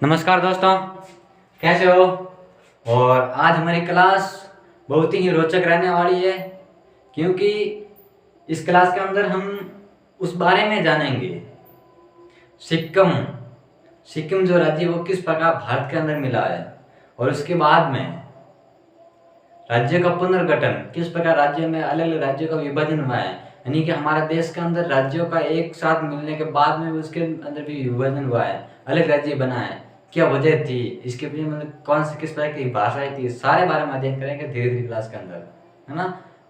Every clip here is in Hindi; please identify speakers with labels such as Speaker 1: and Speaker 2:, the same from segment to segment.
Speaker 1: नमस्कार दोस्तों, कैसे हो। और आज हमारी क्लास बहुत ही रोचक रहने वाली है, क्योंकि इस क्लास के अंदर हम उस बारे में जानेंगे सिक्किम। सिक्किम जो राज्य है वो किस प्रकार भारत के अंदर मिला है, और उसके बाद में राज्य का पुनर्गठन किस प्रकार, राज्य में अलग अलग राज्यों का विभाजन हुआ है। यानी कि हमारे देश के अंदर राज्यों का एक साथ मिलने के बाद में उसके अंदर भी विभाजन हुआ है, अलग राज्य बना है। क्या वजह थी इसके पीछे, मतलब कौन सी किस प्रकार की भाषाएं थी, सारे बारे में अध्ययन करेंगे धीरे धीरे क्लास के अंदर, है ना।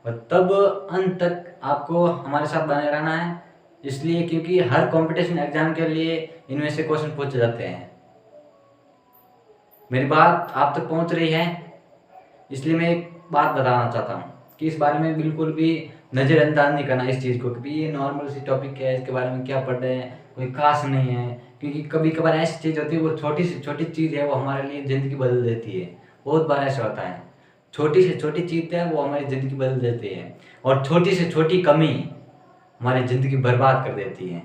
Speaker 1: और तब अंत तक आपको हमारे साथ बने रहना है, इसलिए क्योंकि हर कंपटीशन एग्जाम के लिए इनमें से क्वेश्चन पूछे जाते हैं। मेरी बात आप तक पहुंच रही है, इसलिए मैं एक बात बताना चाहता हूँ कि इस बारे में बिल्कुल भी नज़रअंदाज नहीं करना इस चीज़ को, कि ये नॉर्मल सी टॉपिक है, इसके बारे में क्या पढ़ रहे हैं, कोई खास नहीं है। क्योंकि कभी कभार ऐसी चीज़ होती है, वो छोटी से छोटी चीज़ है, वो हमारे लिए ज़िंदगी बदल देती है। बहुत बार ऐसा होता है, छोटी से छोटी चीज़ है वो हमारी ज़िंदगी बदल देती है, और छोटी से छोटी कमी हमारी ज़िंदगी बर्बाद कर देती है।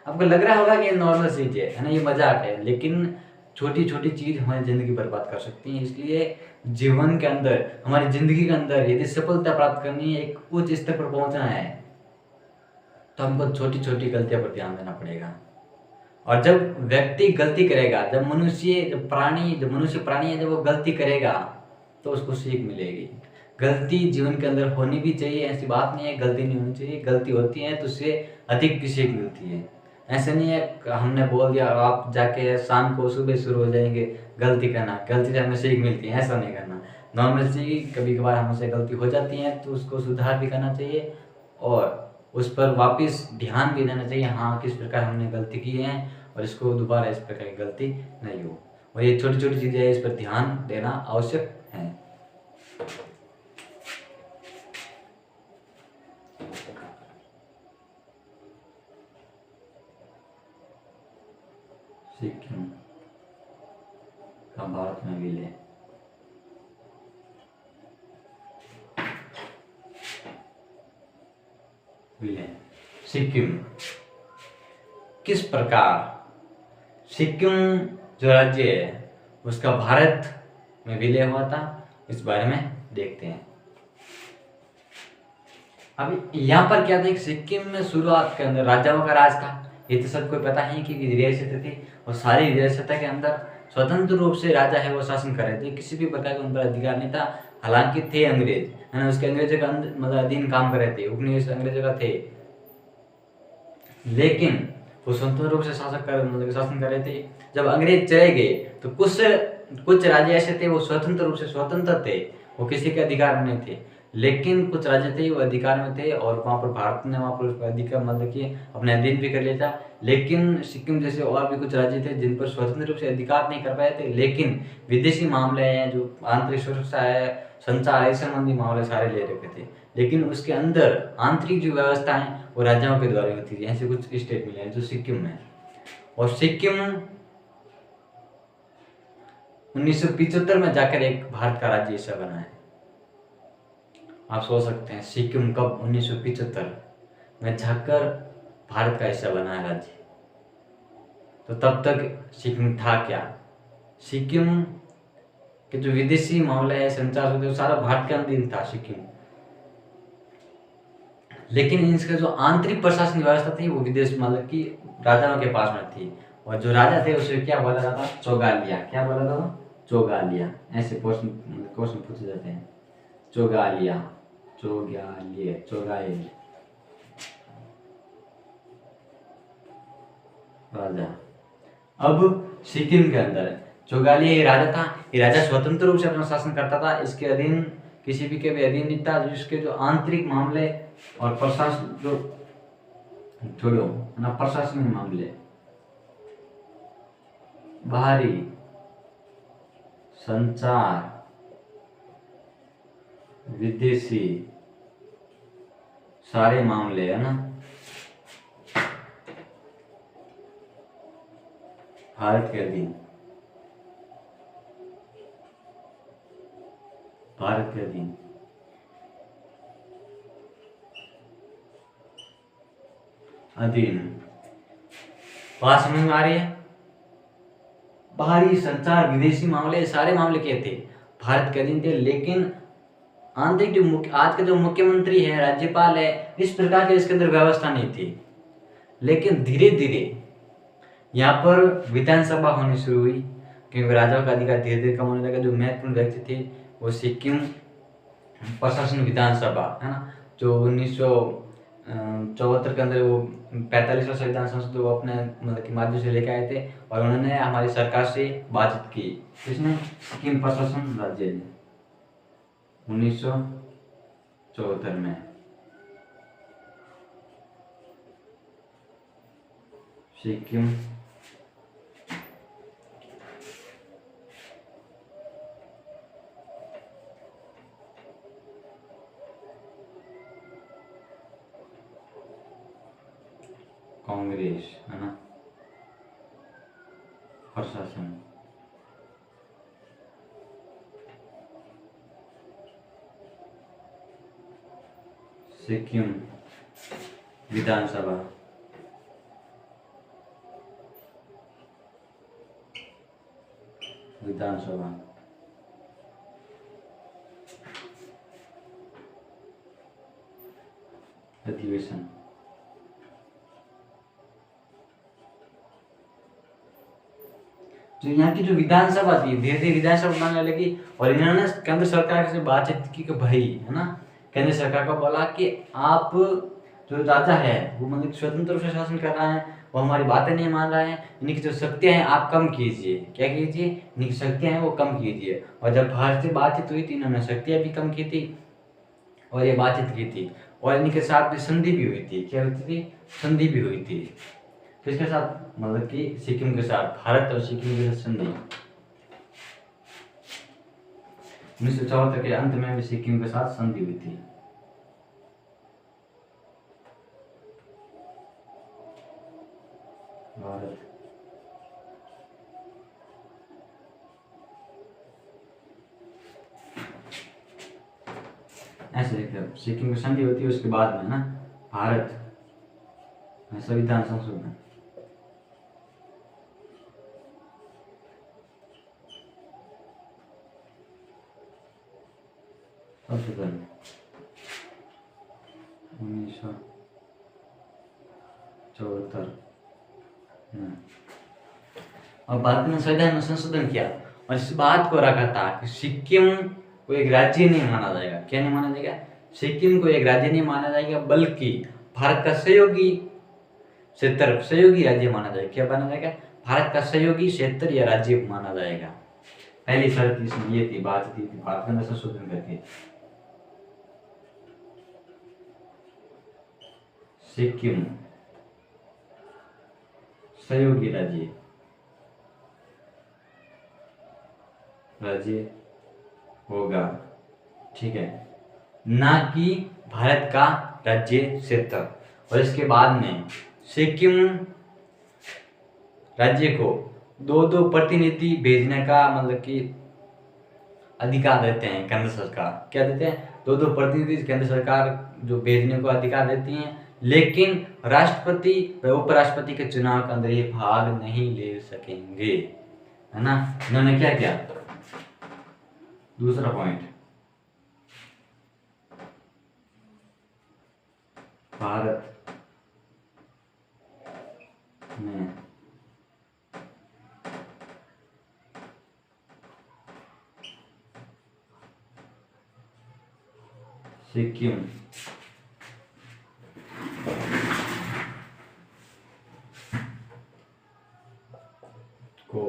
Speaker 1: आपको लग रहा होगा कि ये नॉर्मल चीज़ है ना, ये मजाक है, लेकिन छोटी छोटी चीज़ हमारी ज़िंदगी बर्बाद कर सकती हैं। इसलिए जीवन के अंदर, हमारी ज़िंदगी के अंदर यदि सफलता प्राप्त करनी है, एक उच्च स्तर पर पहुंचना है, तो हमको छोटी छोटी गलतियों पर ध्यान देना पड़ेगा। और जब व्यक्ति गलती करेगा, जब मनुष्य प्राणी है, जब वो गलती करेगा तो उसको सीख मिलेगी। गलती जीवन के अंदर होनी भी चाहिए, ऐसी बात नहीं है गलती नहीं होनी चाहिए। गलती होती है तो उससे अधिक की सीख मिलती है। ऐसा नहीं है हमने बोल दिया और आप जाके शाम को सुबह शुरू हो जाएंगे गलती करना, गलती से हमें सीख मिलती है, ऐसा नहीं करना। नॉर्मल सी कभी कभार हमसे गलती हो जाती है तो उसको सुधार भी करना चाहिए, और उस पर वापस ध्यान भी देना चाहिए, हाँ किस प्रकार हमने गलती की है, और इसको दोबारा इस प्रकार की गलती नहीं हो। और ये छोटी छोटी चीज़ें हैं, इस पर ध्यान देना आवश्यक है। सिक्किम का भारत में विलय। सिक्किम किस प्रकार, सिक्किम जो राज्य है उसका भारत में विलय हुआ था, इस बारे में देखते हैं। अब यहाँ पर क्या था कि सिक्किम में शुरुआत के अंदर राजाओं का राज था, ये तो सबको पता है कि रियासत थी, और सारी रियासत के अंदर स्वतंत्र रूप से राजा है वो शासन कर रहे थे, किसी भी प्रकार का उन पर अधिकार नहीं था। हालांकि थे अंग्रेज, है ना, उसके अंग्रेजों का मतलब अधीन काम कर रहे थे, उपनिवेश अंग्रेजों का थे, लेकिन वो स्वतंत्र रूप से शासन कर रहे थे। जब अंग्रेज चले गए तो कुछ राज्य ऐसे थे वो स्वतंत्र रूप से स्वतंत्र थे, वो किसी के अधिकार में नहीं थे। लेकिन कुछ राज्य थे वो अधिकार में थे, और वहाँ पर भारत ने वहाँ पर उसका अधिकार मतलब कि अपने अधीन भी कर लिया था। लेकिन सिक्किम जैसे और भी कुछ राज्य थे जिन पर स्वतंत्र रूप से अधिकार नहीं कर पाए थे, लेकिन विदेशी मामले हैं, जो आंतरिक सुरक्षा है, संचार है, संबंधी मामले सारे ले रखे थे। लेकिन उसके अंदर आंतरिक जो व्यवस्था है वो राजाओं के द्वारा होती थी। ऐसे कुछ स्टेट मिले हैं जो सिक्किम में, और सिक्किम 1975 में जाकर एक भारत का राज्य हिस्सा बना है। आप सोच सकते हैं सिक्किम कब 1975 में जाकर भारत का हिस्सा बना है राज्य। तो तब तक सिक्किम था क्या, सिक्किम के जो विदेशी मामले है, संचार होते सारा भारत के अधीन था सिक्किम। लेकिन इसका जो आंतरिक प्रशासनिक व्यवस्था थी वो विदेश मतलब कि राजाओं के पास में थी, और जो राजा थे उसे क्या बोला जाता, चौगालिया। क्या बोला जाता, चौगालिया। ऐसे क्वेश्चन पूछे जाते हैं, चौगालिया, चौगालिया, चौगालिया राजा। अब सिक्किम के अंदर चौगालिया ये राजा था, ये राजा स्वतंत्र रूप से अपना शासन करता था, इसके अधीन किसी भी के भी अधीन नहीं था। जिसके जो आंतरिक मामले और प्रशासन जो छोड़ो ना, प्रशासनिक मामले, बाहरी संचार, विदेशी सारे मामले, है ना, भारत के अधीन, भारत के अधीन। बात समझ में आ रही है। बाहरी संचार, विदेशी मामले, सारे मामले क्या थे, भारत के अधीन थे। लेकिन आंतरिक जो आज के जो मुख्यमंत्री है, राज्यपाल है, इस प्रकार की इसके अंदर व्यवस्था नहीं थी। लेकिन धीरे धीरे यहाँ पर विधानसभा होनी शुरू हुई, क्योंकि राजाओं का अधिकार धीरे धीरे कम होने लगा। जो महत्वपूर्ण व्यक्ति थे वो सिक्किम प्रशासन विधानसभा है ना, जो 1974 के अंदर वो 45वां संविधान संशोधन वो अपने मतलब के माध्यम से लेके आए थे, और उन्होंने हमारी सरकार से बातचीत की। किसने? सिक्किम प्रशासन राज्य ने 1974 में। सिक्किम कांग्रेस है ना, प्रशासन। सिक्किम विधानसभा, अधिवेशन। जो यहाँ की जो विधानसभा थी, धीरे धीरे विधानसभा बनने लगी, और इन्होंने केंद्र सरकार से बातचीत की कि भाई है ना, केंद्र सरकार को बोला कि आप जो राजा है वो मतलब स्वतंत्र रूप से शासन कर रहा है, वो हमारी बातें नहीं मान रहा है, इनकी जो शक्तियां हैं आप कम कीजिए। क्या कीजिए? इनकी शक्तियां हैं वो कम कीजिए। और जब भारत से बातचीत हुई थी, इन्होंने शक्तियां भी कम की थी और ये बातचीत की थी, और इनके साथ भी संधि भी हुई थी। क्या हुई थी? संधि भी हुई थी। किसके साथ? मतलब कि सिक्किम के साथ, भारत और सिक्किम के साथ संधि। 1974 के अंत में भी सिक्किम के साथ संधि हुई थी। भारत ऐसे देखते हो, सिक्किम की संधि होती है, उसके बाद में ना भारत संविधान संशोधन। संशोधन 1974 और भारत ने संविधान में संशोधन किया, और इस बात को रखा था कि सिक्किम को एक राज्य नहीं माना जाएगा। क्या नहीं माना जाएगा? सिक्किम को एक राज्य नहीं माना जाएगा, बल्कि भारत का सहयोगी क्षेत्र, सहयोगी राज्य माना जाएगा। क्या माना जाएगा? भारत का सहयोगी क्षेत्र या राज्य माना जाएगा। पहली शर्त इसमें ये थी, बात थी भारत के अंदर संशोधन करके सिक्किम सहयोगी राज्य होगा, ठीक है, ना कि भारत का राज्य क्षेत्र। और इसके बाद में सिक्किम राज्य को दो प्रतिनिधि भेजने का मतलब कि अधिकार देते हैं केंद्र सरकार। क्या देते हैं? दो प्रतिनिधि केंद्र सरकार जो भेजने को अधिकार देती हैं, लेकिन राष्ट्रपति व उपराष्ट्रपति के चुनाव के अंदर ये भाग नहीं ले सकेंगे, है ना। इन्होंने क्या किया? दूसरा पॉइंट, भारत में सिक्किम को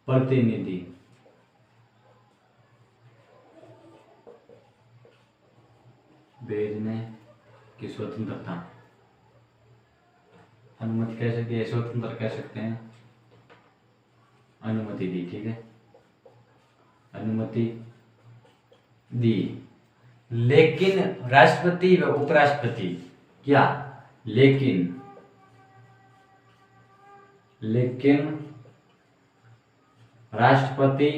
Speaker 1: प्रतिनिधि भेजने की स्वतंत्रता, अनुमति कह सकते हैं, स्वतंत्र कह सकते हैं, अनुमति दी, ठीक है, अनुमति दी। लेकिन राष्ट्रपति व उपराष्ट्रपति क्या? लेकिन राष्ट्रपति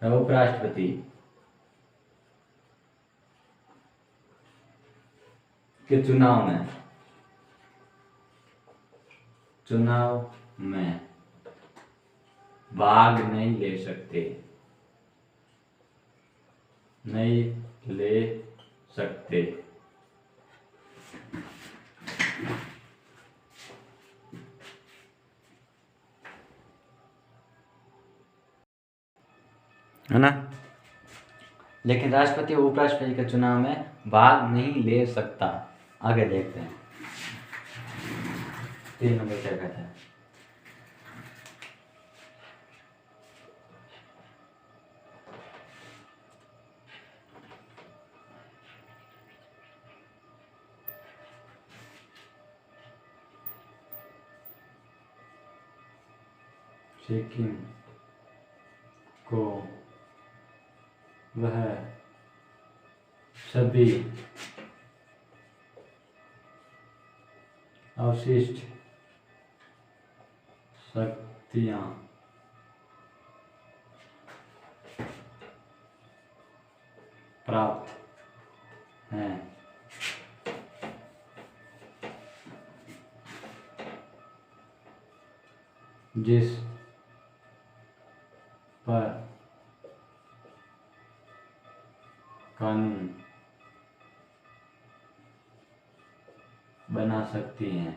Speaker 1: व उपराष्ट्रपति के चुनाव में चुनाव में भाग नहीं ले सकते, नहीं ले सकते। है ना। लेकिन राष्ट्रपति और उपराष्ट्रपति के चुनाव में भाग नहीं ले सकता। आगे देखते हैं 3 नंबर क्या कहता है। सिक्किम को वह सभी अवशिष्ट शक्तियां प्राप्त हैं, जिस पर कानून बना सकती हैं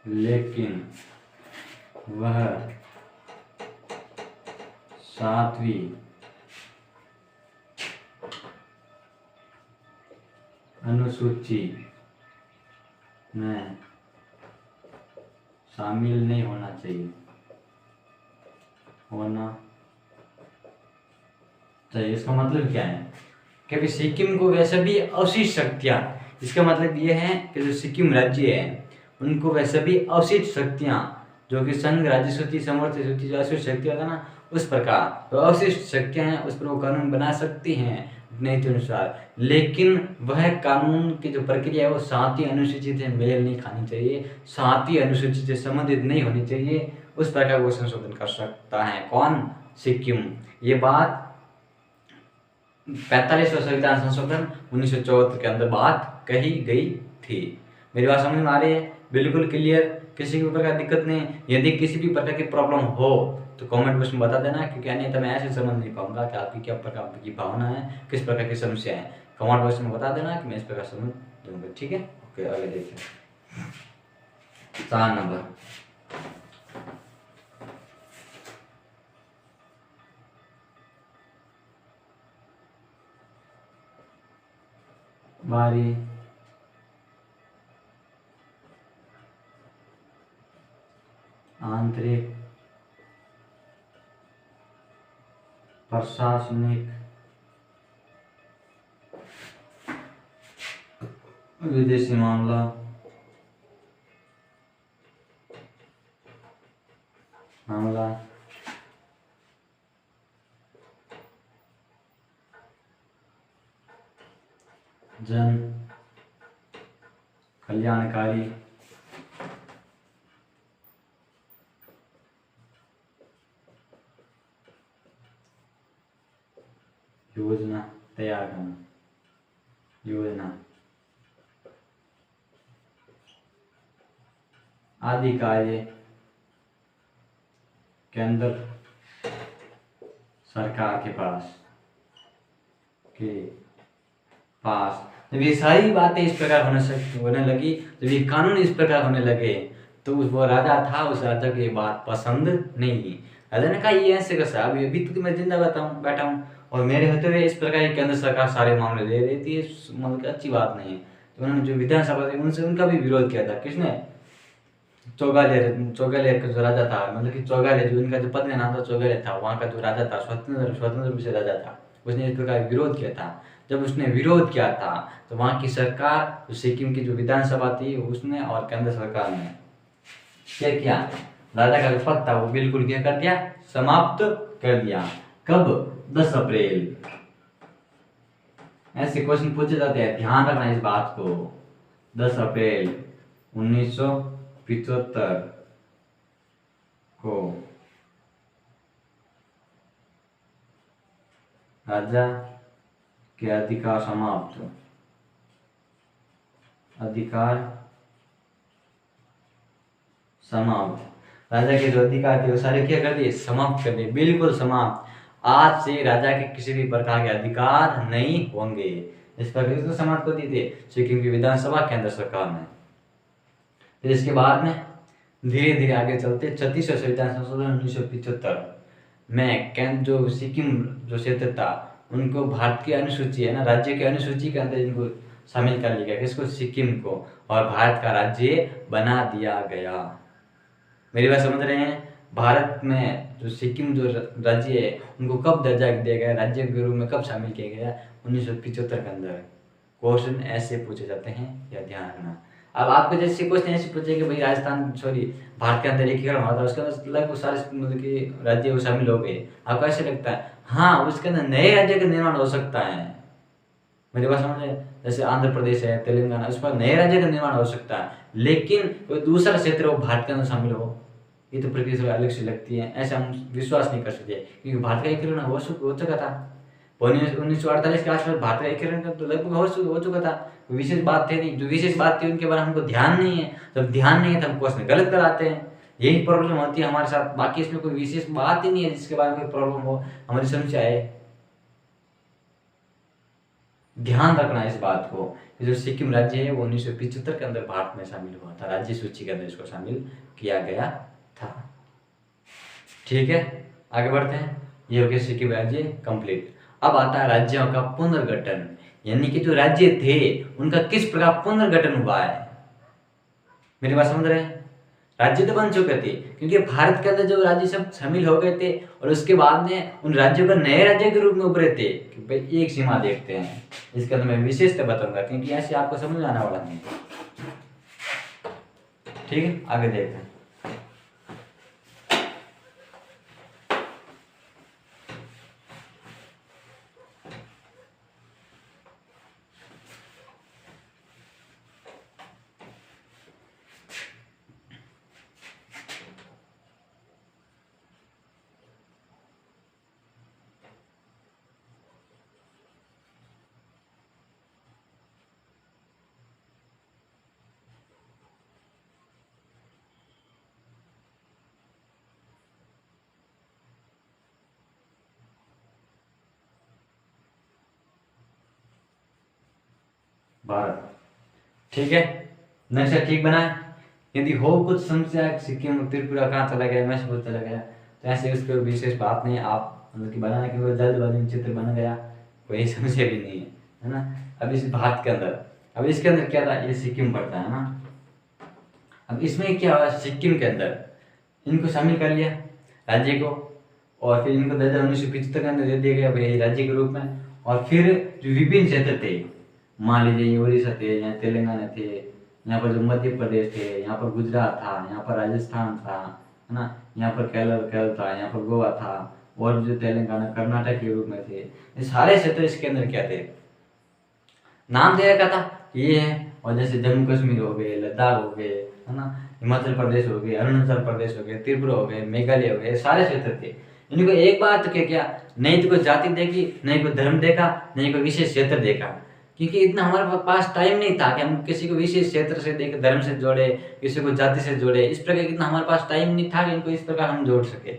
Speaker 1: लेकिन वह 7वीं अनुसूची में शामिल नहीं होना चाहिए, इसका मतलब क्या है कि भी सिक्किम को वैसे भी अवशिष्ट शक्तियां, इसका मतलब ये है कि जो सिक्किम राज्य है उनको वैसे भी अवशिष्ट शक्तियां, जो कि संघ राज्य सूची समवर्ती सूची जो अवशिष्ट शक्तियां था ना, उस प्रकार तो अवशिष्ट शक्तियां हैं उस पर वो कानून बना सकती हैं नीति अनुसार। लेकिन वह कानून की जो प्रक्रिया है वो 7वीं अनुसूची से मेल नहीं खानी चाहिए, 7वीं अनुसूची से संबंधित नहीं होनी चाहिए, उस प्रकार वो संशोधन कर सकता है कौन, सिक्किम। ये बात 45वां संविधान संशोधन 1974 के अंदर बात कही गई थी। मेरी बात समझ में आ रही है, बिल्कुल क्लियर, किसी भी प्रकार की दिक्कत नहीं। यदि किसी भी प्रकार की प्रॉब्लम हो तो कमेंट बॉक्स में बता देना, क्योंकि अन्यथा मैं ऐसे समझ नहीं पाऊंगा कि आपकी क्या प्रकार की भावना है, किस प्रकार की समस्या है। कमेंट बॉक्स में बता देना कि मैं इस प्रकार समझ दूंगा, ठीक है। ओके, आगे देखते हैं 4 नंबर। बारी आंतरिक प्रशासनिक विदेशी मामला जन कल्याणकारी योजना तैयार करना, योजना आदि कार्य केंद्र सरकार के पास जब ये सारी बातें इस प्रकार होने लगी, जब ये कानून इस प्रकार होने लगे, तो वो राजा था, उस राजा को ये बात पसंद नहीं। राजा ने कहा ये ऐसे कैसा, अभी तो मैं जिंदा बैठा हूँ और मेरे होते हुए इस प्रकार की केंद्र सरकार सारे मामले ले लेती है, मतलब अच्छी बात नहीं है। तो उन्होंने जो विधानसभा थी उनसे उनका भी विरोध किया था। किसने? चौगालिया का जो राजा था, मतलब कि चौगालिया जो इनका जो पत्नी नाम था चौगालिया था, वहाँ का जो राजा था स्वतंत्र रूप से राजा था, उसने इस प्रकार विरोध किया था। जब उसने विरोध किया था तो वहाँ की सरकार, जो सिक्किम की जो विधानसभा थी उसने और केंद्र सरकार ने क्या किया, राजा का जो पद था वो बिल्कुल क्या कर दिया, समाप्त कर दिया। कब? 10 अप्रैल। ऐसे क्वेश्चन पूछे जाते हैं, ध्यान रखना इस बात को। 10 अप्रैल 1975 को राजा के अधिकार समाप्त अधिकार समाप्त। राजा के जो अधिकार थे वो सारे क्या कर दिए, समाप्त कर दिए, बिल्कुल समाप्त। आज से राजा के किसी भी प्रकार के अधिकार नहीं होंगे। इस पर इसको समाप्त कर दिए थे सिक्किम की विधानसभा केंद्र सरकार ने। फिर इसके बाद में धीरे धीरे आगे चलते 36वां संविधान संशोधन 1975 में जो सिक्किम जो क्षेत्र था उनको भारत की अनुसूची है ना, राज्य की अनुसूची के अंदर इनको शामिल कर लिया गया, किसको, सिक्किम को, और भारत का राज्य बना दिया गया। मेरी बात समझ रहे हैं? भारत में जो सिक्किम जो राज्य है उनको कब दर्जा दिया गया, राज्य के रूप में कब शामिल किया गया, 1975 के अंदर। क्वेश्चन ऐसे पूछे जाते हैं, या ध्यान रखना। अब आपको जैसे क्वेश्चन ऐसे पूछे कि भाई भारत के अंदर एकीकरण हुआ था, उसके अंदर लगभग सारे मतलब कि राज्य वो शामिल हो गए, आपको ऐसे लगता है? हाँ, उसके अंदर नए राज्य का निर्माण हो सकता है। मेरी बात समझ रहे? जैसे आंध्र प्रदेश है, तेलंगाना, उस पर नए राज्य का निर्माण हो सकता है, लेकिन कोई दूसरा क्षेत्र वो भारत के अंदर शामिल हो, ये तो प्रक्रिया अलग से लगती है, ऐसा हम विश्वास नहीं कर सकते, क्योंकि भारत का एकीकरण हो चुका था। 1948 के आसपास भारत का एकीकरण तो लगभग हो चुका था, विशेष बात थी नहीं। जो विशेष बात थी उनके बारे में हमको ध्यान नहीं है, जब ध्यान नहीं है तो हम क्वेश्चन गलत कराते हैं, यही प्रॉब्लम होती है हमारे साथ। बाकी इसमें कोई विशेष बात ही नहीं है जिसके बारे में कोई प्रॉब्लम हो, हमारी समस्या है। ध्यान रखना इस बात को कि जो सिक्किम राज्य है वो 1975 के अंदर भारत में शामिल हुआ था, राज्य सूची के अंदर इसको शामिल किया गया था। ठीक है, आगे बढ़ते हैं। ये हो गया सिक्किम राज्य कंप्लीट। अब आता है राज्यों का पुनर्गठन, यानी कि जो राज्य थे उनका किस प्रकार पुनर्गठन हुआ है। मेरी बात समझ रहे हैं? राज्य तो बन चुके थे, क्योंकि भारत के अंदर जो राज्य सब शामिल हो गए थे, और उसके बाद में उन राज्यों का नए राज्य के रूप में उभरे थे। कि भाई एक सीमा देखते हैं, इसके अंदर मैं विशेषता बताऊंगा, क्योंकि ऐसे आपको समझ आने वाला नहीं। ठीक है, आगे देखते हैं। भारत, ठीक है, नक्शा ठीक बना है। यदि हो कुछ समस्या, सिक्किम त्रिपुरा कहाँ चला गया, मैसूर चला गया, तो ऐसे उस पर विशेष बात नहीं, आप मतलब कि बनाने के बाद जल्दबाजी में चित्र बन गया, कोई समस्या भी नहीं है ना। अब इस भारत के अंदर, अब इसके अंदर क्या था, ये सिक्किम पड़ता है ना। अब इसमें क्या हुआ, सिक्किम के अंदर इनको शामिल कर लिया राज्य को, और फिर इनको दर्जा 1975 के अंदर दे दिया गया भाई राज्य के रूप में। और फिर जो विभिन्न क्षेत्र थे, मान लीजिए ये उड़ीसा थे, यहाँ तेलंगाना थे, यहाँ पर जो मध्य प्रदेश थे, यहाँ पर गुजरात था, यहाँ पर राजस्थान था, है ना, यहाँ पर केरल था, यहाँ पर गोवा था, और जो तेलंगाना कर्नाटक के रूप में थे, ये सारे क्षेत्र इसके अंदर क्या थे, नाम दे रखा था ये है। और जैसे जम्मू कश्मीर हो गए, लद्दाख हो गए, है ना, हिमाचल प्रदेश हो गए, अरुणाचल प्रदेश हो गए, त्रिपुरा हो गए, मेघालय हो गए, सारे क्षेत्र थे। इनको एक बात तो क्या, नहीं तो कोई जाति देखी, नहीं कोई धर्म देखा, नहीं कोई विशेष क्षेत्र देखा, क्योंकि इतना हमारे पास टाइम नहीं था कि हम किसी को विशेष क्षेत्र से देख, धर्म से जोड़े, किसी को जाति से जोड़े, इस प्रकार इतना हमारे पास टाइम नहीं था कि इनको इस प्रकार हम जोड़ सके।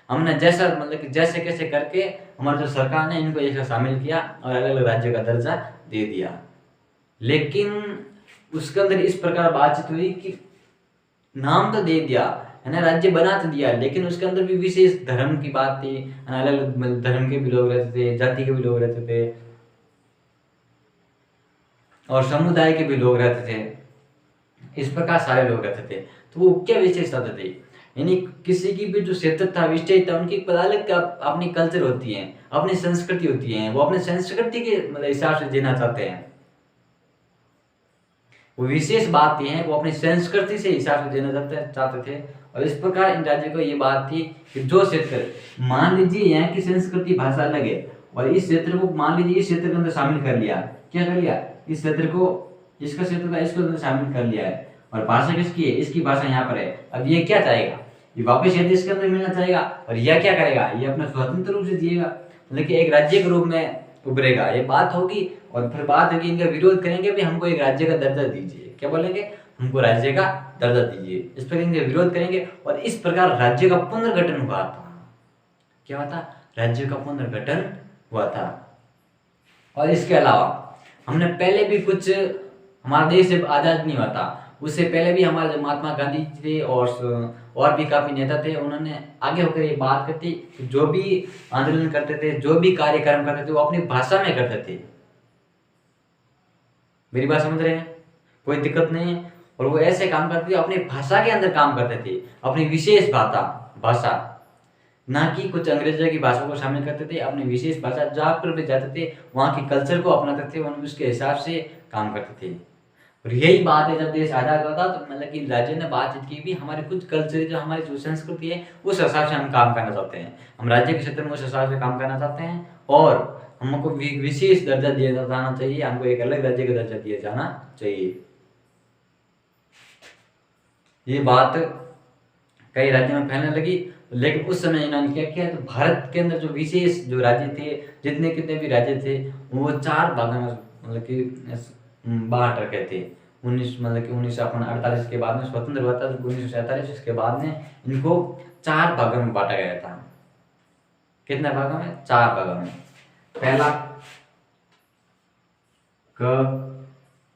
Speaker 1: हमने जैसा मतलब कि जैसे कैसे करके हमारी जो सरकार ने इनको एक शामिल किया और अलग अलग राज्यों का दर्जा दे दिया। लेकिन उसके अंदर इस प्रकार बातचीत हुई कि नाम तो दे दिया है ना, राज्य बना तो दिया, लेकिन उसके अंदर भी विशेष धर्म की बात थी, अलग अलग धर्म के भी लोग रहते थे, जाति के भी लोग रहते थे, और समुदाय के भी लोग रहते थे। इस प्रकार सारे लोग रहते थे। तो वो क्या विशेषता थी, यानी किसी की भी जो क्षेत्र था, विशेष था, उनकी अलग अपनी कल्चर होती है, अपनी संस्कृति होती है, वो अपनी संस्कृति के मतलब हिसाब से जीना चाहते हैं। वो विशेष बात ये है, वो अपनी संस्कृति से हिसाब से जीना चाहते थे। और इस प्रकार इन राज्यों को ये बात थी कि जो क्षेत्र, मान लीजिए यहाँ की संस्कृति भाषा अलग है, और इस क्षेत्र को मान लीजिए इस क्षेत्र के अंदर शामिल कर लिया, क्या कर लिया, इस क्षेत्र को, इसका क्षेत्र था, इसको अंदर शामिल कर लिया है, और भाषा किसकी है, इसकी भाषा यहाँ पर है। अब ये क्या चाहेगा, ये वापस यदि इसके अंदर मिलना चाहेगा, और यह क्या करेगा, ये अपना स्वतंत्र रूप से जिएगा, मतलब कि एक राज्य के रूप में उभरेगा। ये बात होगी और फिर बात है कि इनका विरोध करेंगे भी हमको एक राज्य का दर्जा दीजिए, क्या बोलेंगे, हमको राज्य का दर्जा दीजिए, इस पर इनके विरोध करेंगे। और इस प्रकार राज्य का पुनर्गठन हुआ था। क्या हुआ था, राज्य का पुनर्गठन हुआ था। और इसके अलावा हमने पहले भी कुछ, हमारा देश जब आजाद नहीं हुआ था उससे पहले भी हमारे जो महात्मा गांधी थे और भी काफी नेता थे, उन्होंने आगे होकर ये बात करती कि जो भी आंदोलन करते थे, जो भी कार्यक्रम करते थे, वो अपनी भाषा में करते थे। मेरी बात समझ रहे हैं, कोई दिक्कत नहीं है। और वो ऐसे काम करते थे, अपनी भाषा के अंदर काम करते थे, अपनी विशेष भाषा, ना कि कुछ अंग्रेजों की भाषा को शामिल करते थे, अपनी विशेष भाषा जहाँ पर भी जाते थे वहाँ के कल्चर को अपनाते थे, उसके हिसाब से काम करते थे। और यही बात है, जब देश आजाद हुआ था तो मतलब कि राज्य ने बातचीत की भी हमारे कुछ कल्चर, जो हमारी जो संस्कृति है उस हिसाब से हम काम करना चाहते हैं, हम राज्य के क्षेत्र में उस हिसाब से काम करना चाहते हैं, और हमको विशेष दर्जा दिया जाना चाहिए, हमको एक अलग राज्य का दर्जा दिया जाना चाहिए। ये बात कई राज्यों में फैलने लगी, लेकिन उस समय इन्होंने क्या किया, तो भारत के अंदर जो विशेष जो राज्य थे, जितने कितने भी राज्य थे, वो 4 भागों में मतलब कि बांट रखे थे। 1948 के बाद में स्वतंत्र हुआ था, 1947 के बाद में इनको 4 भागों में बांटा गया था। कितने भागों में, 4 भागों में। पहला क,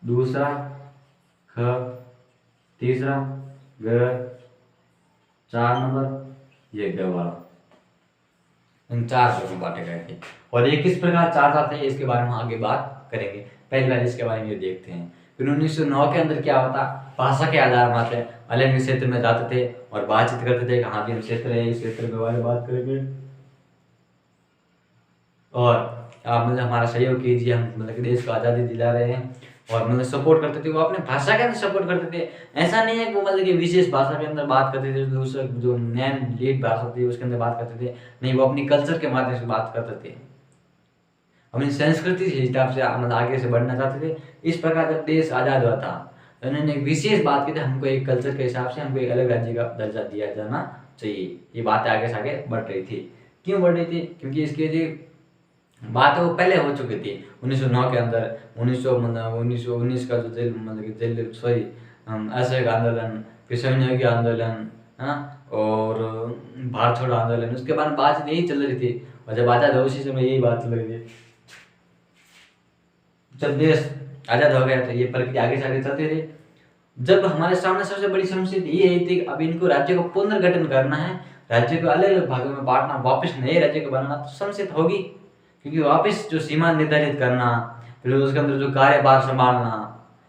Speaker 1: दूसरा ख, तीसरा ग, 4 नंबर ये ग वाला, इन 4 भागों में बांटे गए थे। और ये किस प्रकार 4 जाते हैं इसके बारे में आगे बात करेंगे, पहली बार इसके बारे में ये देखते हैं। फिर 1909 के अंदर क्या होता, भाषा के आधार मात्र अलग क्षेत्र में जाते थे और बातचीत करते थे, कहाँ भी हम क्षेत्र है, इस क्षेत्र के बारे में बात करेंगे और आप मतलब हमारा सहयोग कीजिए, हम मतलब कि देश को आज़ादी दिला रहे हैं, और मतलब सपोर्ट करते थे, वो अपने भाषा के अंदर सपोर्ट करते थे। ऐसा नहीं है कि वो मतलब कि विशेष भाषा के अंदर बात करते थे, दूसरा जो नैन लीड भाषा थी उसके अंदर बात करते थे, नहीं, वो अपनी कल्चर के माध्यम से बात करते थे, अपनी संस्कृति के हिसाब से मतलब आगे से बढ़ना चाहते थे। इस प्रकार जब देश आज़ाद हुआ था तो उन्होंने एक विशेष बात की थी, हमको एक कल्चर के हिसाब से हमको एक अलग राज्य का दर्जा दिया जाना चाहिए। ये बातें आगे से आगे बढ़ रही थी। क्यों बढ़ रही थी, क्योंकि इसके जो बात है वो पहले हो चुकी थी 1909 के अंदर। 1919 का जो जेल मतलब कि जेल सॉरी असहयोग आंदोलन, फिर सहयोगी आंदोलन है ना, और भारत छोड़ो आंदोलन, उसके बाद बात यही चल रही थी। और जब आज़ाद हो उसी समय यही बात चल रही थी। जब देश आज़ाद हो गया तो ये प्रक्रिया आगे से आगे चलती रही। जब हमारे सामने सबसे बड़ी समस्या ये है थी, अब इनको राज्य को पुनर्गठन करना है, राज्य को अलग भागों में बांटना, वापस नए राज्य को बनाना, तो समस्या तो होगी, क्योंकि वापस जो सीमा निर्धारित करना, फिर उसके अंदर जो कार्यभार संभालना,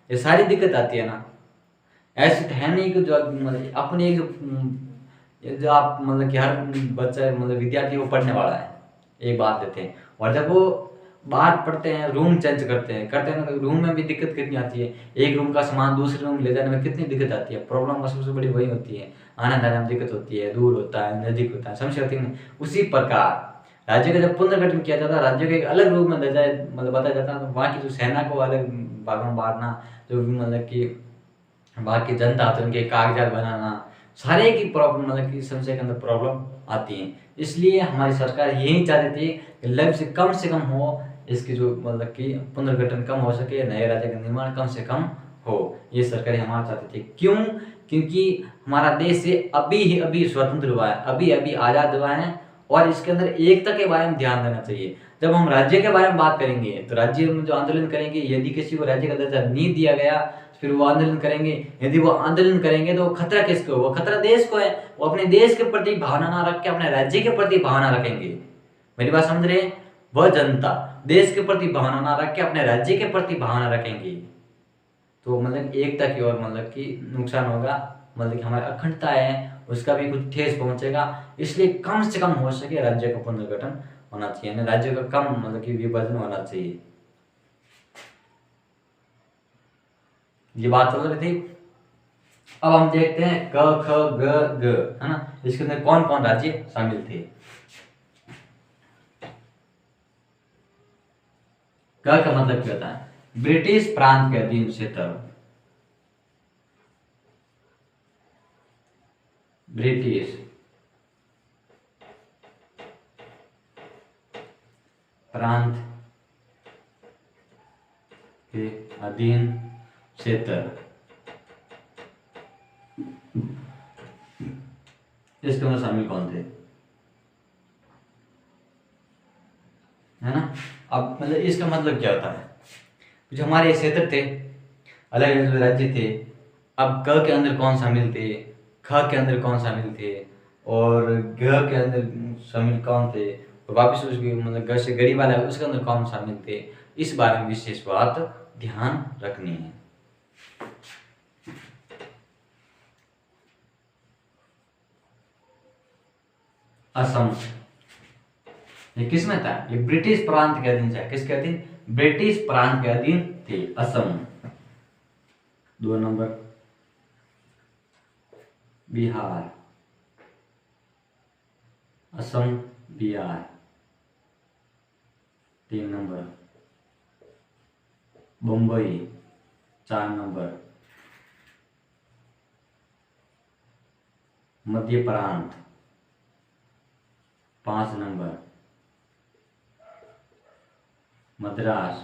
Speaker 1: ये सारी दिक्कत आती है ना। ऐसे तो है नहीं कि जो मतलब अपनी एक जो आप मतलब कि हर बच्चा मतलब विद्यार्थी वो पढ़ने वाला है, एक बात देते हैं, और जब वो बाहर पढ़ते हैं, रूम चेंज करते हैं ना, तो रूम में भी दिक्कत कितनी आती है, एक रूम का सामान दूसरे रूम ले जाने में कितनी दिक्कत आती है। प्रॉब्लम सबसे बड़ी वही होती है, आने जाने में दिक्कत होती है, दूर होता है, नजदीक होता है, समस्या होती है। उसी प्रकार राज्य का जब पुनर्गठन किया जाता है, राज्य को एक अलग रूप में मतलब बताया जाता है, तो वहाँ की जो सेना को अलग भागों में बांटना, जो मतलब कि वहाँ की जनता होती है उनके कागजात बनाना, सारे की प्रॉब्लम मतलब कि समस्या के अंदर प्रॉब्लम आती है। इसलिए हमारी सरकार यही चाहती थी कि लक्ष्य से कम हो, इसकी जो मतलब कि पुनर्गठन कम हो सके, नए राज्य का निर्माण कम से कम हो, ये सरकार हमारा चाहती थी। क्यों, क्योंकि हमारा देश से अभी स्वतंत्र हुआ है, अभी आज़ाद हुआ है, और इसके अंदर एकता के बारे में ध्यान देना चाहिए। जब हम राज्य के बारे में बात करेंगे तो राज्य में जो आंदोलन करेंगे, यदि किसी को राज्य का दर्जा नहीं दिया गया, फिर वो आंदोलन करेंगे, यदि वो आंदोलन करेंगे तो खतरा किसको, वो खतरा देश को है। वो अपने देश के प्रति भावना ना रख के अपने राज्य के प्रति भावना रखेंगे। मेरी बात समझ रहे हैं, वह जनता देश के प्रति भावना ना रख के अपने राज्य के प्रति भावना रखेंगे, तो मतलब एकता की ओर मतलब कि नुकसान होगा, मतलब कि हमारी अखंडता है उसका भी कुछ ठेस पहुंचेगा। इसलिए कम से कम हो सके राज्य का पुनर्गठन होना चाहिए, यानी राज्य का कम मतलब कि विभाजन होना चाहिए। ये बात चल रही थी। अब हम देखते हैं क ख ग ग, है ना, इसके अंदर कौन कौन राज्य शामिल थे। क का मतलब क्या होता है, ब्रिटिश प्रांत के अधीन क्षेत्र, ब्रिटिश प्रांत के अधीन क्षेत्र, इसके अंदर शामिल कौन थे, है ना। अब मतलब इसका मतलब क्या होता है, जो हमारे क्षेत्र थे, अलग अलग राज्य थे, अब क के अंदर कौन शामिल थे, ख के अंदर कौन शामिल थे, और ग के अंदर शामिल कौन थे, और वापस उसकी मतलब ग से गड़ी वाला है उसके अंदर कौन शामिल थे, इस बारे में विशेष बात ध्यान रखनी है। असम, ये किसमें था, ये ब्रिटिश प्रांत के अधीन था, किसके अधीन, ब्रिटिश प्रांत के अधीन थे Assam. 2 number Bihar, Assam Bihar. 3 number Mumbai. 4 number Madhya Prant. 5 number Madras.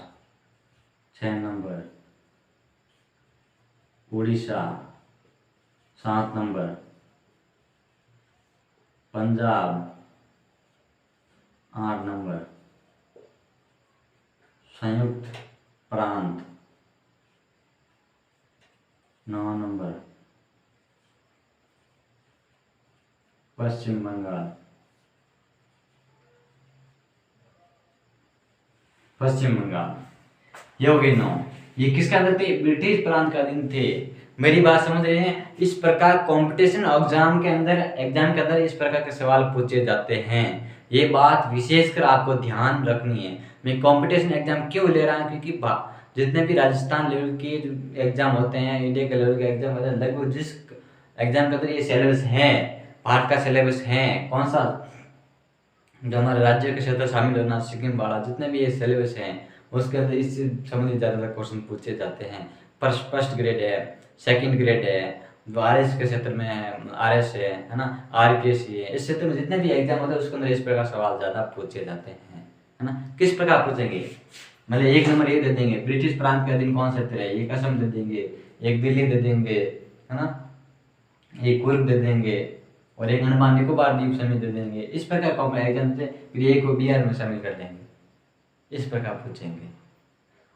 Speaker 1: 6 number Orissa. 7 number Punjab. 8 number Sanyukt Prant. 9 number Paschim Bengal. Paschim Bengal, ये हो गई 9। ये किसके अंदर थे, ब्रिटिश प्रांत के अधीन थे। मेरी बात समझ रहे हैं, इस प्रकार कंपटीशन एग्जाम के अंदर इस प्रकार के सवाल पूछे जाते हैं। ये बात विशेषकर आपको ध्यान रखनी है। मैं कंपटीशन एग्जाम क्यों ले रहा हूँ, क्योंकि जितने भी राजस्थान लेवल के जो एग्जाम होते हैं, इंडिया के लेवल के एग्जाम होते हैं, लगभग जिस एग्जाम के अंदर ये सिलेबस है, भारत का सिलेबस है, कौन सा जो हमारे राज्य के क्षेत्र शामिल होना, सिक्किम वाला, जितने भी ये सिलेबस हैं उसके अंदर इससे संबंधित ज़्यादातर क्वेश्चन पूछे जाते हैं। फर्स्ट ग्रेड है, सेकंड ग्रेड है, जो आर एस के क्षेत्र में है, आर एस है ना, आर के सी है, इस क्षेत्र में जितने भी एग्जाम होते हैं उसके अंदर इस प्रकार सवाल ज़्यादा पूछे जाते हैं, है ना। किस प्रकार पूछेंगे, मतलब 1 नंबर ये दे देंगे, ब्रिटिश प्रांत के अधीन कौन क्षेत्र है, एक असम दे देंगे, एक दिल्ली दे देंगे, है ना, एक कुर्ग दे देंगे, और एक अंडमान निकोबार द्वीप समूह दे देंगे। इस प्रकार का एग्जाम से फिर एक को बिहार में शामिल कर देंगे, इस प्रकार पूछेंगे।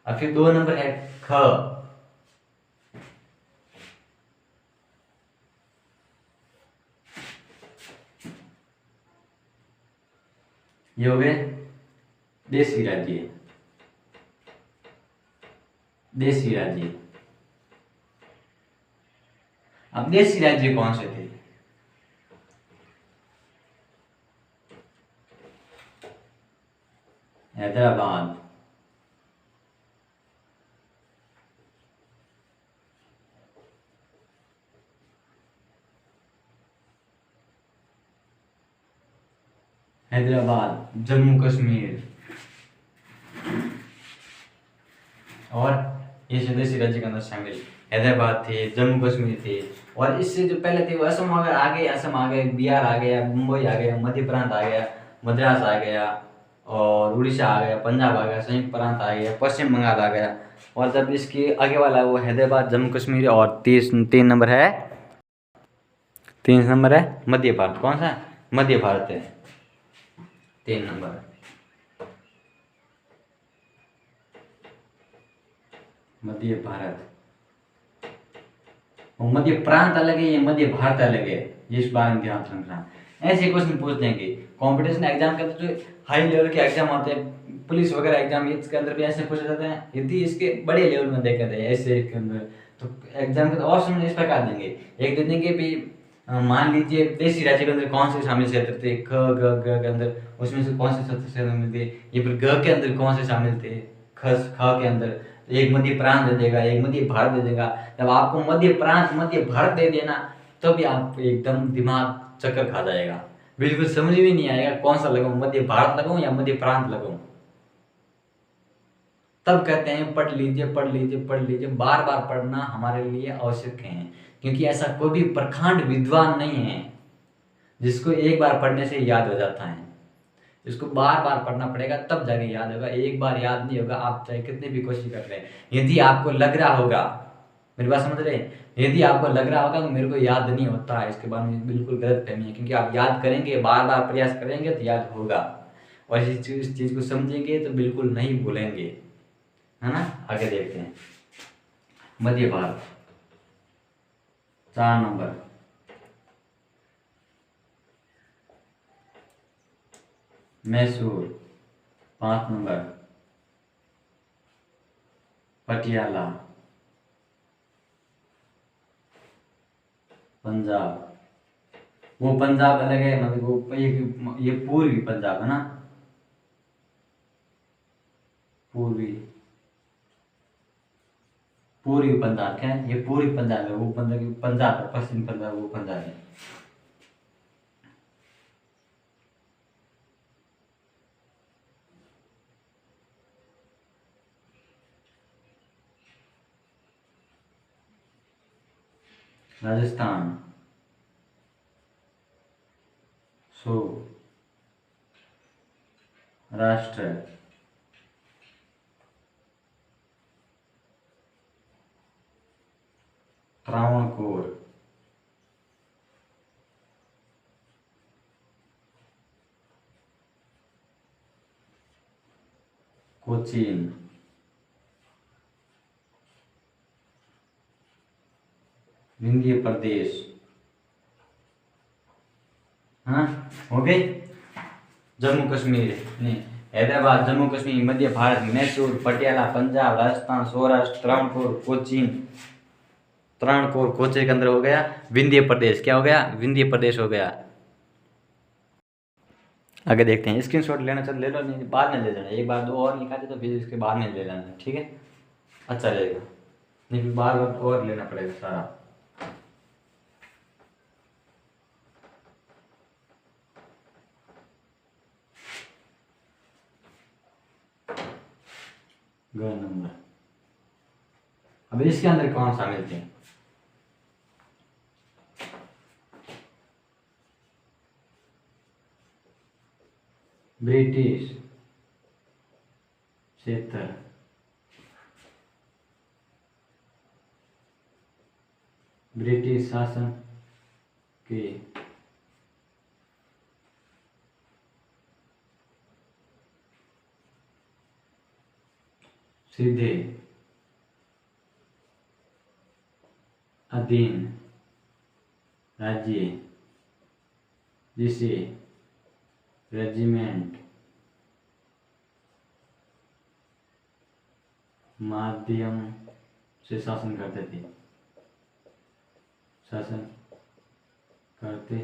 Speaker 1: और फिर 2 नंबर है ख, ये हो गए देशी राज्य। देशी राज्य, अब देशी राज्य कौन से थे, हैदराबाद, जम्मू कश्मीर, और ये स्वदेशी राज्य के अंदर शामिल हैदराबाद थे, जम्मू कश्मीर थे। और इससे जो पहले थे वो असम आ गए, बिहार आ गया, मुंबई आ गया, मध्य प्रांत आ गया, मद्रास आ गया, और उड़ीसा आ गया, पंजाब आ गया, संयुक्त प्रांत आ गया, पश्चिम बंगाल आ गया। और जब इसके आगे वाला है वो हैदराबाद, जम्मू कश्मीर, और 3 नंबर है, 3 नंबर है मध्य भारत। कौन सा, मध्य भारत है 3 नंबर। मध्य भारत, मध्य प्रांत अलग है, ये मध्य भारत अलग है, ये इस बारे में ध्यान रखना। ऐसे क्वेश्चन पूछ देंगे कंपटीशन एग्जाम के अंदर, जो हाई लेवल के एग्जाम होते हैं, पुलिस वगैरह एग्जाम, इसके अंदर भी ऐसे पूछे जाते हैं। यदि इसके बड़े लेवल में देखा जाए ऐसे के अंदर, तो एग्जाम के ऑप्शन इस प्रकार देंगे। एक दे देंगे भी मान लीजिए देशी राज्य के अंदर कौन से शामिल क्षेत्र थे, ख ग ग के अंदर उसमें से कौन से क्षेत्र शामिल थे, ये फिर ग के अंदर कौन से शामिल थे, ख के अंदर एक मध्य प्रांत दे देगा, एक मध्य भारत दे देगा। जब आपको मध्य प्रांत मध्य भारत दे देना, तब आप एकदम दिमाग चक्कर खा जाएगा, बिल्कुल समझ में नहीं आएगा कौन सा लगाऊं, मध्य भारत लगाऊं या मध्य प्रांत लगाऊं। तब कहते हैं पढ़ लीजिए पढ़ लीजिए पढ़ लीजिए, बार बार पढ़ना हमारे लिए आवश्यक है, क्योंकि ऐसा कोई भी प्रखंड विद्वान नहीं है जिसको एक बार पढ़ने से याद हो जाता है। इसको बार बार पढ़ना पड़ेगा, तब जाके याद होगा। एक बार याद नहीं होगा, आप चाहे कितनी भी कोशिश कर रहे हैं। यदि आपको लग रहा होगा, मेरी बात समझ रहे हैं, यदि आपको लग रहा होगा कि मेरे को याद नहीं होता है, इसके बारे में बिल्कुल गलत फहमी है, क्योंकि आप याद करेंगे, बार बार प्रयास करेंगे तो याद होगा, और इस चीज़ को समझेंगे तो बिल्कुल नहीं भूलेंगे, है ना। आगे देखते हैं, मध्य भारत 4 नंबर, मैसूर 5 नंबर, पटियाला पंजाब। वो पंजाब अलग है, मतलब वो ये पूर्वी पंजाब है ना, पूर्वी पूर्वी पंजाब क्या है, ये पूर्वी पंजाब है, वो पंजाब है, पश्चिम पंजाब वो पंजाब है। राजस्थान 100, राष्ट्र त्रावणकोर, कोचीन, विंध्य प्रदेश। हाँ, हो गई। जम्मू कश्मीर नहीं, हैदराबाद, जम्मू कश्मीर, मध्य भारत, मैसूर, पटियाला पंजाब, राजस्थान, सौराष्ट्र, त्रावणकोर, कोचीन, त्रावणकोर कोचे के अंदर हो गया। विंध्य प्रदेश क्या हो गया, विंध्य प्रदेश हो गया। आगे देखते हैं, स्क्रीनशॉट लेना चल ले लो, नहीं बाद में ले लेना, एक बार 2 और निकाले तो फिर इसके बाद में ले लेना, ठीक है, अच्छा रहेगा, नहीं फिर बार बार और लेना पड़ेगा सारा। ग नंबर, अब इसके अंदर कौन सा मिलते हैं, ब्रिटिश क्षेत्र, ब्रिटिश शासन के सीधे अधीन राज्य जिसे रेजिमेंट माध्यम से शासन करते थे, शासन करते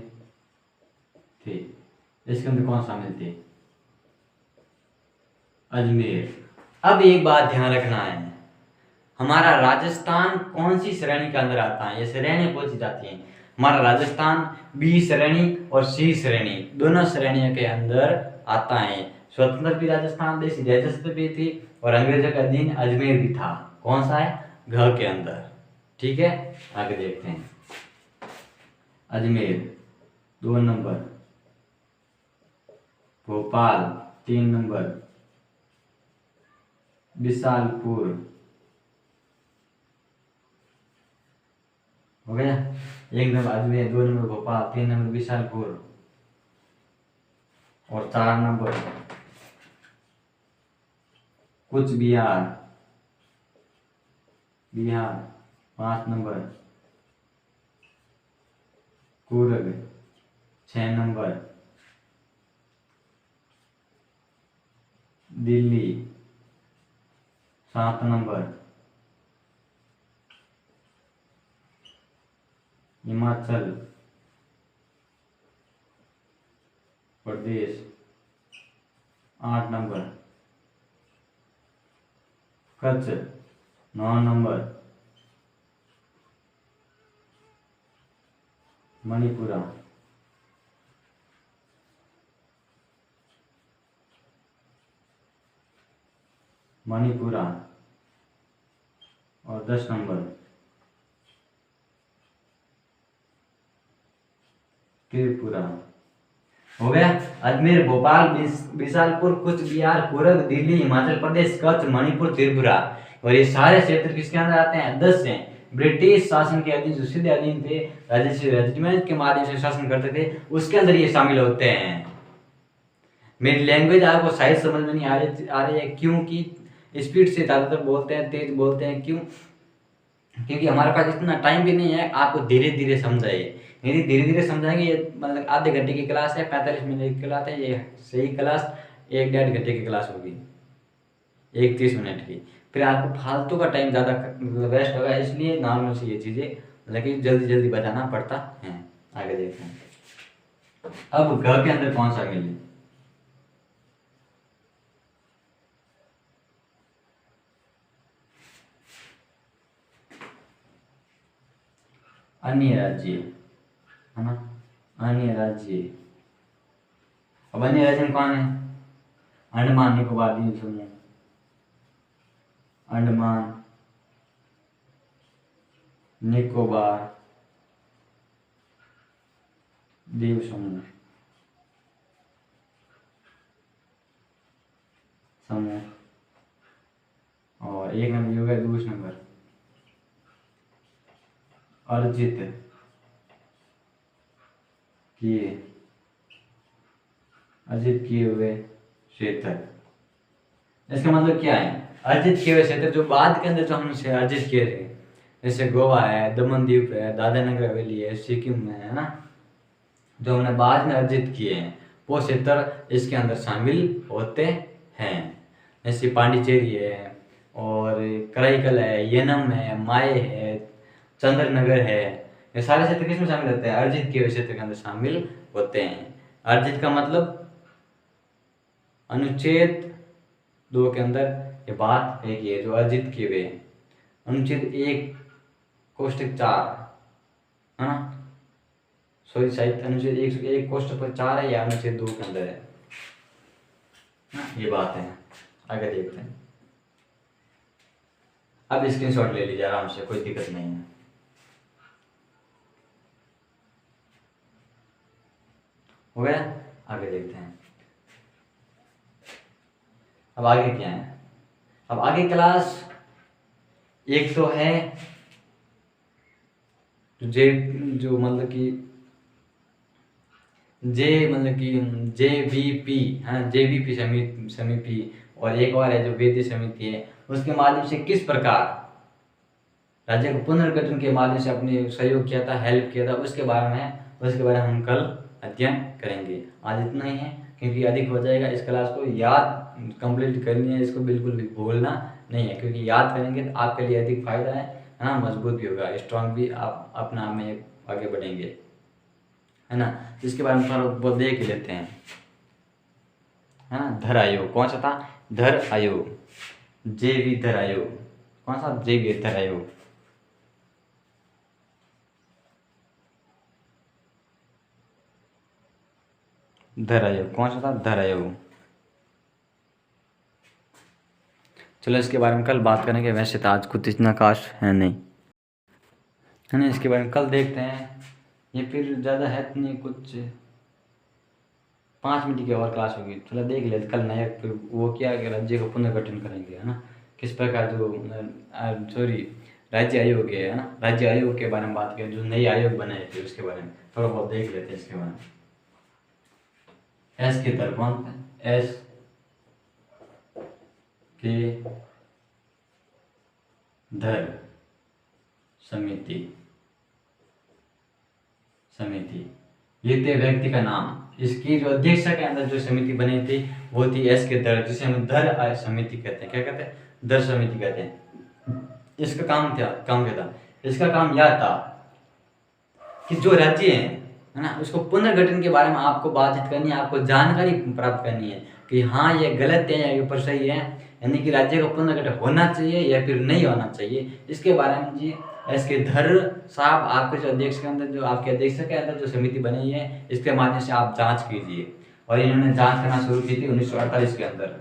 Speaker 1: थे। इसके अंदर कौन शामिल थे, अजमेर। अब एक बात ध्यान रखना है, हमारा राजस्थान कौन सी श्रेणी के अंदर आता है, ये श्रेणी पूछी जाती है। हमारा राजस्थान बी श्रेणी और सी श्रेणी, दोनों श्रेणियों के अंदर आता है। स्वतंत्र भी राजस्थान देश राजस्व भी थी, और अंग्रेजों का अधीन अजमेर भी था। कौन सा है, घ के अंदर, ठीक है। आगे देखते हैं, अजमेर 2 नंबर, भोपाल 3 नंबर, बिसालपुर हो गया, 1 number Ajmer, 2 number Bhopal, 3 number Bisalpur, और 4 नंबर कुछ Bihar, Bihar 5 number, Coorg 6 number, Delhi 7 number, Himachal Pradesh 8 number, Kutch 9 number, Manipura 10 number, Tripura हो गया। अजमेर, भोपाल, बिसालपुर, कुछ बिहार, कुर्ग, दिल्ली, हिमाचल प्रदेश, कच्छ, मणिपुर, त्रिपुरा, और ये सारे क्षेत्र किसके अंदर आते हैं? 10 हैं। ब्रिटिश शासन के अधीन जो सीधे अधीन थे, रेजिमेंट के माध्यम से शासन करते थे, उसके अंदर ये शामिल होते हैं। मेरी लैंग्वेज आपको शायद समझ में नहीं आ रही है, क्योंकि स्पीड से ज़्यादातर बोलते हैं, तेज बोलते हैं, क्यों? क्योंकि हमारे पास इतना टाइम भी नहीं है आपको धीरे धीरे समझाइए। यदि धीरे धीरे समझाएंगे, ये मतलब आधे घंटे की क्लास है, 45 मिनट की क्लास है, ये सही क्लास 1-1.5 घंटे की क्लास होगी, 30 मिनट की। फिर आपको फालतू का टाइम ज़्यादा वेस्ट होगा, इसलिए नॉर्मल से ये चीज़ें मतलब कि जल्दी जल्दी बताना पड़ता है। आगे देखते हैं। अब घ के अंदर कौन सा मिले? अन्य राज्य, है ना, अन्य राज्य। अब अन्य राज्य में कौन है? अंडमान निकोबार द्वीप समूह, अंडमान निकोबार द्वीप समूह, और एक नंबर हो गया, दूसरा नंबर अर्जित किए हुए क्षेत्र। इसका मतलब क्या है? अर्जित किए हुए क्षेत्र जो बाद के अंदर जो हमने अर्जित किए थे, जैसे गोवा है, दमन द्वीप है, दादरा नगर हवेली है, सिक्किम में, है ना, जो हमने बाद में अर्जित किए हैं, वो क्षेत्र इसके अंदर शामिल होते हैं। जैसे पांडिचेरी है, और कराईकल है, येनम है, माए है, चंद्रनगर है, ये सारे क्षेत्र किसमें शामिल होते हैं? अर्जित किए हुए क्षेत्र के अंदर शामिल होते हैं। अर्जित का मतलब अनुच्छेद 2 के अंदर ये बात है कि जो अर्जित किए हुए अनुच्छेद 1 कोष्टक 4, है ना, सॉरी साहित्य अनुच्छेद 1 कोष्टक 4 है या अनुच्छेद 2 के अंदर है, ये बात है। आगे देखते हैं। अब स्क्रीनशॉट ले लीजिए आराम से, कोई दिक्कत नहीं है। हो गया। आगे देखते हैं। अब आगे क्या है? अब आगे क्लास एक तो है जो मतलब कि JVP, हाँ, JVP समिति, और एक और है जो वेदी समिति है, उसके माध्यम से किस प्रकार राज्य को पुनर्गठन के माध्यम से अपने सहयोग किया था, हेल्प किया था, उसके बारे में हम कल अध्ययन करेंगे। आज इतना ही है, क्योंकि अधिक हो जाएगा। इस क्लास को याद कंप्लीट करनी है, इसको बिल्कुल भी भूलना नहीं है, क्योंकि याद करेंगे तो आपके लिए अधिक फायदा है ना, मजबूत भी होगा, स्ट्रांग भी आप अपने आप में आगे बढ़ेंगे, है ना। इसके बारे में थोड़ा बहुत देख लेते हैं, है ना। धर आयोग कौन सा था? धर आयोग, JV धर आयोग, कौन सा? JV धर आयोग। धर आयोग कौन सा था? धर आयोग। चलो इसके बारे में कल बात करेंगे, वैसे तो आज कुछ इतना खास है नहीं, है ना। इसके बारे में कल देखते हैं। ये फिर ज़्यादा है नहीं, कुछ 5 मिनट की और क्लास होगी। चलो देख लेते कल नया फिर वो क्या कि राज्य को पुनर्गठन करेंगे, है ना, किस प्रकार जो राज्य आयोग है ना, राज्य आयोग के बारे में बात करें, जो नए आयोग बनाए थे उसके बारे में थोड़ा बहुत देख लेते हैं। इसके बारे में एस के दर कौन था? एस के धर समिति, ये थे व्यक्ति का नाम। इसकी जो अध्यक्षता के अंदर जो समिति बनी थी वो थी एस के धर, जिसे हम धर समिति कहते हैं। क्या कहते हैं? धर समिति कहते हैं। इसका काम क्या था? इसका काम यह था कि जो राज्य है ना, उसको पुनर्गठन के बारे में आपको बातचीत करनी है, आपको जानकारी प्राप्त करनी है कि हाँ ये गलत है या ये पर सही है, यानी कि राज्य का पुनर्गठन होना चाहिए या फिर नहीं होना चाहिए। इसके बारे में जी एस के धर साहब आपके जो अध्यक्ष के अंदर, जो आपके अध्यक्ष के अंदर जो समिति बनी है, इसके माध्यम से आप जांच कीजिए। और इन्होंने जांच करना शुरू की थी 1948 के अंदर।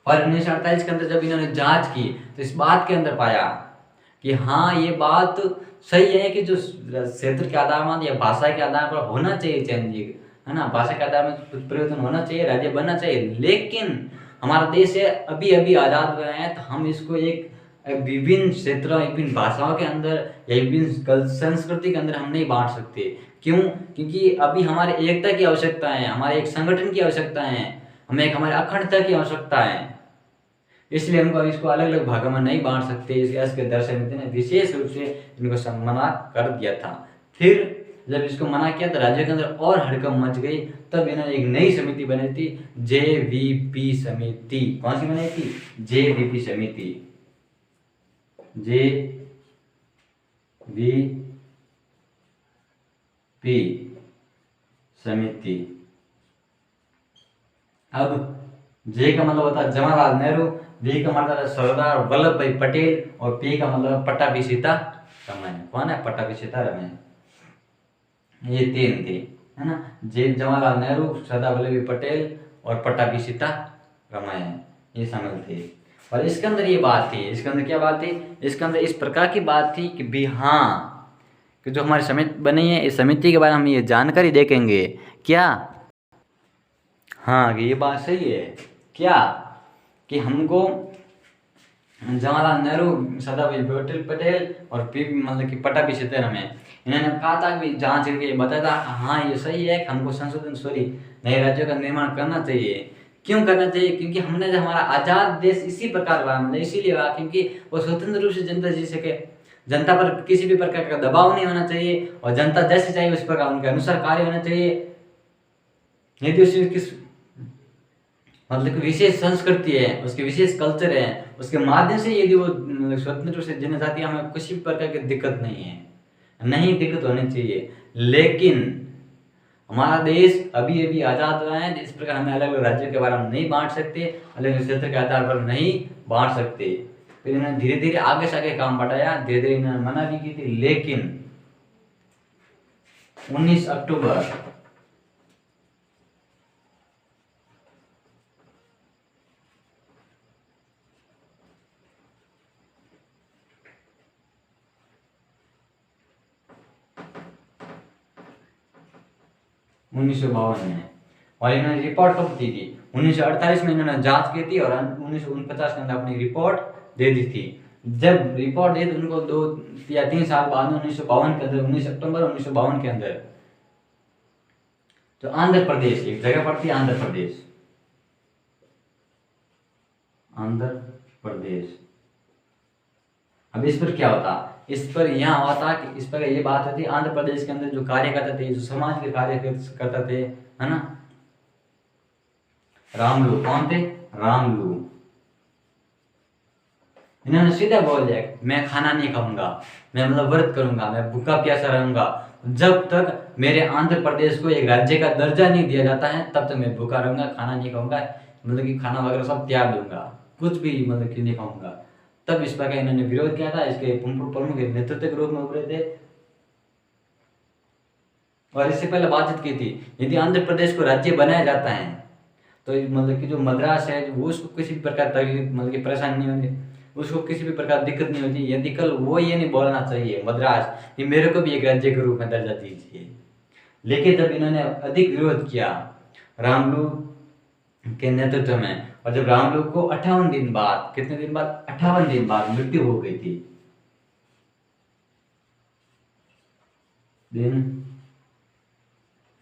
Speaker 1: और 1948 के अंदर जब इन्होंने जांच की तो इस बात के अंदर पाया कि हाँ ये बात सही है कि जो क्षेत्र के आधार पर या भाषा के आधार पर होना चाहिए चेंज, है ना, भाषा के आधार में कुछ परिवर्तन होना चाहिए, राज्य बनना चाहिए, लेकिन हमारा देश है अभी अभी आज़ाद हुआ है, तो हम इसको एक विभिन्न क्षेत्रों, विभिन्न भाषाओं के अंदर या विभिन्न संस्कृति के अंदर हम नहीं बांट सकते। क्यों? क्योंकि अभी हमारे एकता की आवश्यकता है, हमारे एक संगठन की आवश्यकता है, हमें एक हमारे अखंडता की आवश्यकता है। इसलिए हमको इसको अलग अलग भागों में नहीं बांट सकते। इसके दर्शन ने विशेष रूप से इनको मना कर दिया था। फिर जब इसको मना किया तो राज्य के अंदर और हड़कंप मच गई। तब इन्होंने एक नई समिति बनाई थी, JVP समिति। कौन सी बनाई थी? JVP समिति। JVP समिति। अब जे का मतलब होता है जवाहरलाल नेहरू, वी का मतलब है सरदार वल्लभ भाई पटेल, और पी का मतलब पट्टाभी सीतारमण। कौन है? पट्टाभी सीतारमण। ये तीन थे, है ना, जे जवाहरलाल नेहरू, सरदार वल्लभ भाई पटेल और पट्टाभी सीतारमण, ये शामिल थे। और इसके अंदर ये बात थी, इसके अंदर क्या बात थी? इसके अंदर इस प्रकार की बात थी कि भी हाँ, कि जो हमारी समिति बनी है, इस समिति के बारे में हम ये जानकारी देखेंगे। क्या? हाँ, कि ये बात सही है क्या कि हमको जवाहरलाल नेहरू, सरदार वल्लभ पटेल और पी मतलब कि पट्टाभी सीतारमण, इन्होंने कहा था कि जांच करके बताया था हाँ ये सही है कि हमको नए राज्यों का निर्माण करना चाहिए। क्यों करना चाहिए? क्योंकि हमने जो हमारा आज़ाद देश इसी प्रकार हुआ, मतलब इसीलिए हुआ क्योंकि वो स्वतंत्र रूप से जनता जी सके, जनता पर किसी भी प्रकार का दबाव नहीं होना चाहिए, और जनता जैसे चाहिए उस प्रकार उनके अनुसार कार्य होना चाहिए। यदि उसकी मतलब कि विशेष संस्कृति है, उसके विशेष कल्चर है, उसके माध्यम से यदि वो स्वतंत्र रूप से जीना चाहती है, हमें किसी भी प्रकार की दिक्कत नहीं है, नहीं दिक्कत होनी चाहिए। लेकिन हमारा देश अभी अभी आज़ाद हुआ है, इस प्रकार हमें अलग अलग राज्यों के बारे में नहीं बांट सकते, अलग अलग क्षेत्र के आधार पर नहीं बांट सकते। फिर इन्होंने धीरे धीरे आगे से आगे काम बढ़ाया, धीरे धीरे इन्होंने मना भी की थी। लेकिन 19 अक्टूबर 1952 में, और इन्होंने रिपोर्ट कब दी थी? 1948 में इन्होंने जांच की थी और 1949 के अंदर अपनी रिपोर्ट दे दी थी। जब रिपोर्ट दी तो उनको 2 या 3 साल बाद में 1952 के अंदर, 19 अक्टूबर 1952 के अंदर, तो आंध्र प्रदेश, एक जगह पड़ती है आंध्र प्रदेश, आंध्र प्रदेश। अब इस पर क्या होता? इस पर यहाँ हुआ था कि इस पर ये बात होती, आंध्र प्रदेश के अंदर जो कार्यकर्ता थे, जो समाज के कार्यकर्ता थे, है ना, रामलू। कौन थे? रामलू। इन्होंने सीधा बोल दिया मैं खाना नहीं खाऊंगा, मैं मतलब व्रत करूंगा, मैं भूखा प्यासा रहूंगा, जब तक मेरे आंध्र प्रदेश को एक राज्य का दर्जा नहीं दिया जाता है तब तक मैं भूखा रहूंगा, खाना नहीं खाऊंगा, मतलब कि खाना वगैरह सब त्याग दूंगा, कुछ भी मतलब कि नहीं खाऊंगा। तब इस पर इन्होंने विरोध किया था, इसके प्रमुख नेतृत्व के रूप में उभरे थे। और इससे पहले बातचीत की थी, यदि आंध्र प्रदेश को राज्य बनाया जाता है तो मतलब कि जो मद्रास है वो उसको किसी भी प्रकार तकलीफ मतलब कि परेशानी नहीं होती, उसको किसी भी प्रकार दिक्कत नहीं होती। यदि कल वो ये नहीं बोलना चाहिए मद्रास कि मेरे को भी एक राज्य के रूप में दर्जा दीजिए। लेकिन जब इन्होंने अधिक विरोध किया रामलू के नेतृत्व में, और जब रामलू को 58 दिन बाद, कितने दिन बाद? 58 दिन बाद मृत्यु हो गई थी, दिन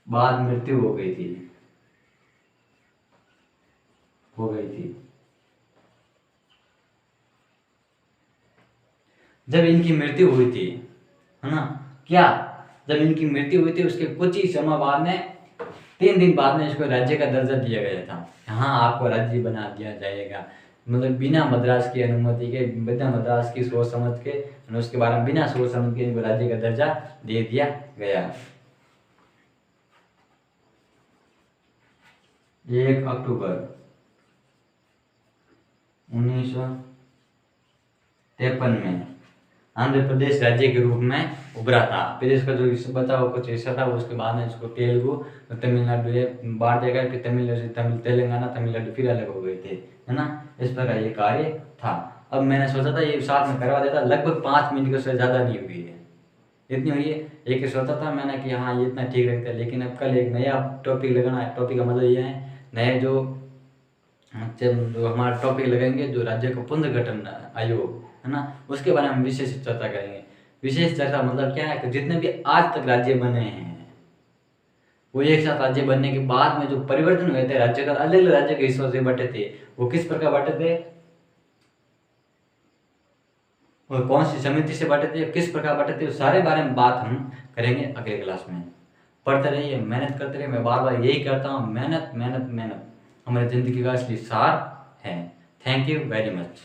Speaker 1: बाद मृत्यु हो गई थी। जब इनकी मृत्यु हुई थी, है ना, क्या जब इनकी मृत्यु हुई थी उसके कुछ ही समय बाद में, 3 दिन बाद में इसको राज्य का दर्जा दिया गया था। हाँ, आपको राज्य बना दिया जाएगा, मतलब बिना मद्रास की अनुमति के, बिना मद्रास की सोच समझ के, उसके बारे में बिना सोच समझ के इनको राज्य का दर्जा दे दिया गया। 1 अक्टूबर 1953 में आंध्र प्रदेश राज्य के रूप में उभरा था। फिर इसका जो बचा हुआ कुछ हिस्सा था उसके बाद में इसको तेलुगु, तमिलनाडु बांट दिया गया, फिर तेलंगाना, तमिलनाडु फिर अलग हो गए थे, है ना। इस प्रकार ये कार्य था। अब मैंने सोचा था ये साथ में करवा देता, लगभग 5 मिनट की उससे ज़्यादा नहीं हुई है, इतनी हुई है। एक ही सोचा था मैंने कि हाँ ये इतना ठीक रहता है, लेकिन अब कल एक नया टॉपिक लगाना है। टॉपिक का मतलब ये है, नए जो जो हमारा टॉपिक लगाएंगे, जो राज्य का पुनर्गठन आयोग है ना, उसके बारे में विशेष चर्चा करेंगे। विशेष चर्चा मतलब क्या है कि जितने भी आज तक राज्य बने हैं, वो एक साथ राज्य बनने के बाद में जो परिवर्तन हुए थे, राज्य का अलग अलग राज्य के हिस्सों से बटे थे, वो किस प्रकार बटे थे और कौन सी समिति से बटे थे, किस प्रकार बटे थे, उस सारे बारे में बात हम करेंगे अगले क्लास में। पढ़ते रहिए, मेहनत करते रहिए। मैं बार बार यही कहता हूँ, मेहनत मेहनत मेहनत हमारी ज़िंदगी का असली सार है। Thank you very much.